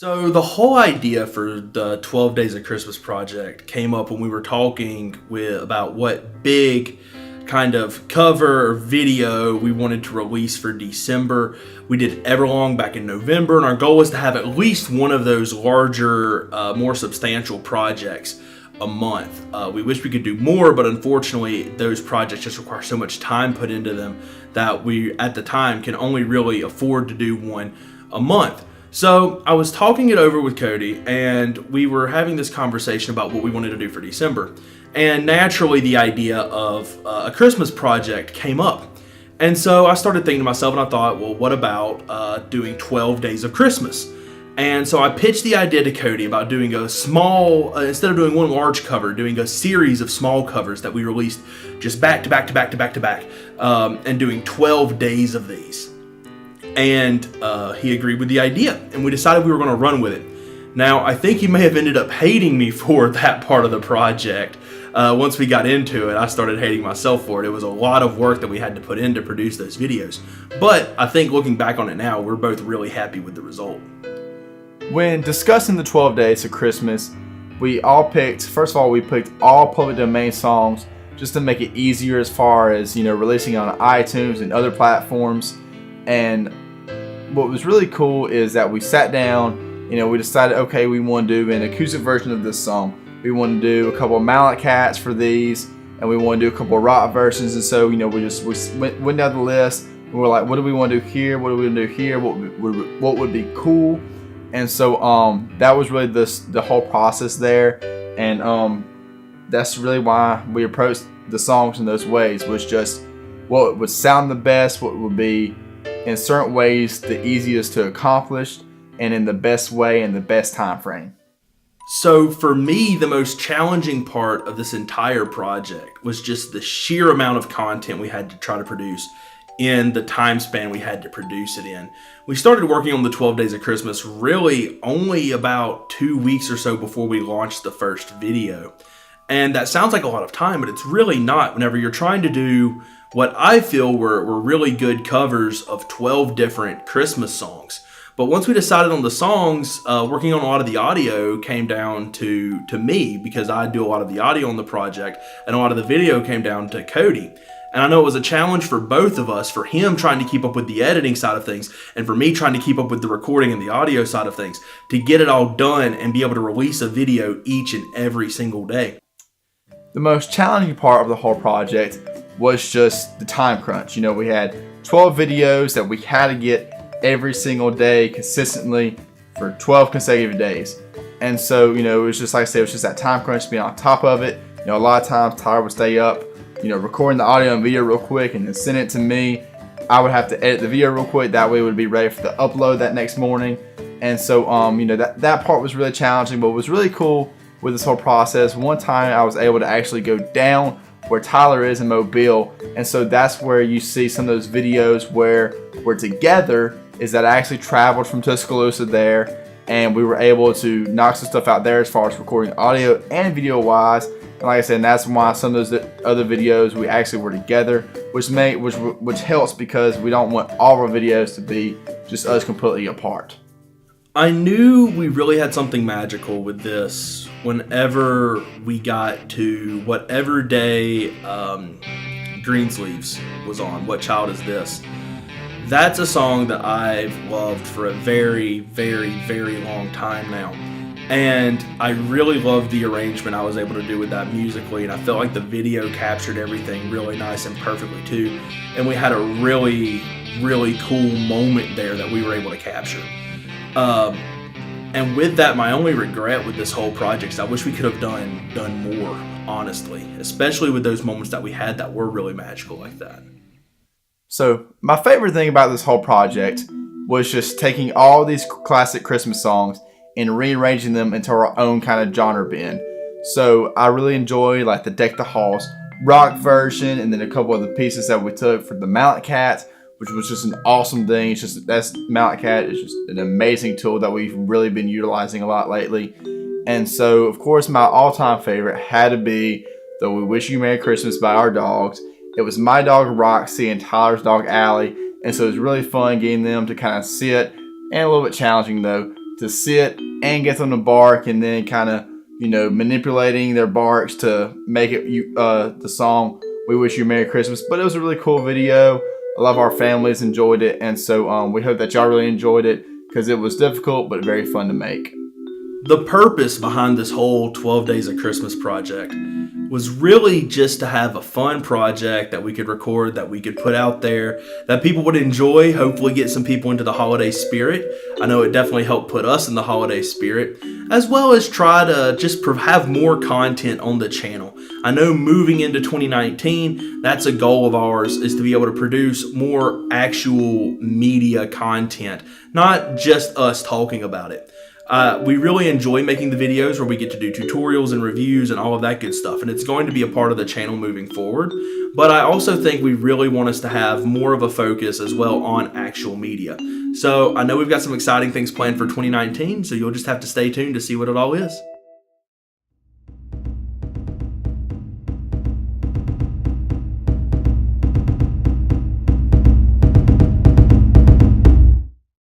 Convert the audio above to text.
So the whole idea for the 12 Days of Christmas project came up when we were talking about what big kind of cover or video we wanted to release for December. We did Everlong back in November, and our goal was to have at least one of those larger, more substantial projects a month. We wish we could do more, but unfortunately those projects just require so much time put into them that we at the time can only really afford to do one a month. So I was talking it over with Cody, and we were having this conversation about what we wanted to do for December. And naturally, the idea of a Christmas project came up. And so I started thinking to myself, and I thought, well, what about doing 12 Days of Christmas? And so I pitched the idea to Cody about doing a small, instead of doing one large cover, doing a series of small covers that we released just back to back to back to back to back, and doing 12 days of these. And he agreed with the idea, and we decided we were going to run with it. Now, I think he may have ended up hating me for that part of the project. Once we got into it, I started hating myself for it. It was a lot of work that we had to put in to produce those videos. But I think looking back on it now, we're both really happy with the result. When discussing the 12 Days of Christmas, we picked all public domain songs just to make it easier as far as, releasing on iTunes and other platforms. And what was really cool is that we sat down, we decided, okay, we want to do an acoustic version of this song. We want to do a couple of mallet cats for these, and we want to do a couple of rock versions. And so, we went down the list, and we're like, what do we want to do here? What do we want to do here? What would be cool? And so that was really the whole process there. And that's really why we approached the songs in those ways, was just what would sound the best, what would be in certain ways the easiest to accomplish, and in the best way and the best time frame. So for me, the most challenging part of this entire project was just the sheer amount of content we had to try to produce in the time span we had to produce it in. We started working on the 12 Days of Christmas really only about 2 weeks or so before we launched the first video. And that sounds like a lot of time, but it's really not whenever you're trying to do what I feel were really good covers of 12 different Christmas songs. But once we decided on the songs, working on a lot of the audio came down to me, because I do a lot of the audio on the project, and a lot of the video came down to Cody. And I know it was a challenge for both of us, for him trying to keep up with the editing side of things, and for me trying to keep up with the recording and the audio side of things, to get it all done and be able to release a video each and every single day. The most challenging part of the whole project was just the time crunch. We had 12 videos that we had to get every single day consistently for 12 consecutive days. And so, it was just, like I said, it was just that time crunch, being on top of it. A lot of times Tyler would stay up, recording the audio and video real quick and then send it to me. I would have to edit the video real quick. That way it would be ready for the upload that next morning. And so, that part was really challenging, but what was really cool with this whole process, one time I was able to actually go down where Tyler is in Mobile, and so that's where you see some of those videos where we're together, is that I actually traveled from Tuscaloosa there, and we were able to knock some stuff out there as far as recording audio and video wise. And like I said, that's why some of those other videos we actually were together, which helps, because we don't want all of our videos to be just us completely apart. I knew we really had something magical with this whenever we got to whatever day Greensleeves was on, What Child Is This? That's a song that I've loved for a very, very, very long time now. And I really loved the arrangement I was able to do with that musically, and I felt like the video captured everything really nice and perfectly too. And we had a really, really cool moment there that we were able to capture. And with that, my only regret with this whole project is I wish we could have done more, honestly, especially with those moments that we had that were really magical like that. So my favorite thing about this whole project was just taking all these classic Christmas songs and rearranging them into our own kind of genre bend. So I really enjoy like the Deck the Halls rock version, and then a couple of the pieces that we took for the Mallet Cat, which was just an awesome thing. It's just, that's Mallet Cat is just an amazing tool that we've really been utilizing a lot lately. And so, of course, my all-time favorite had to be the We Wish You Merry Christmas by our dogs. It was my dog Roxy and Tyler's dog Allie, and so it was really fun getting them to kind of sit, and a little bit challenging though, to sit and get them to bark, and then kind of, you know, manipulating their barks to make it the song "We Wish You a Merry Christmas." But it was a really cool video. A lot of our families enjoyed it, and so we hope that y'all really enjoyed it, because it was difficult but very fun to make. The purpose behind this whole 12 Days of Christmas project was really just to have a fun project that we could record, that we could put out there, that people would enjoy, hopefully get some people into the holiday spirit. I know it definitely helped put us in the holiday spirit, as well as try to just have more content on the channel. I know moving into 2019, that's a goal of ours, is to be able to produce more actual media content, not just us talking about it. We really enjoy making the videos where we get to do tutorials and reviews and all of that good stuff, and it's going to be a part of the channel moving forward. But I also think we really want us to have more of a focus as well on actual media. So I know we've got some exciting things planned for 2019, so you'll just have to stay tuned to see what it all is.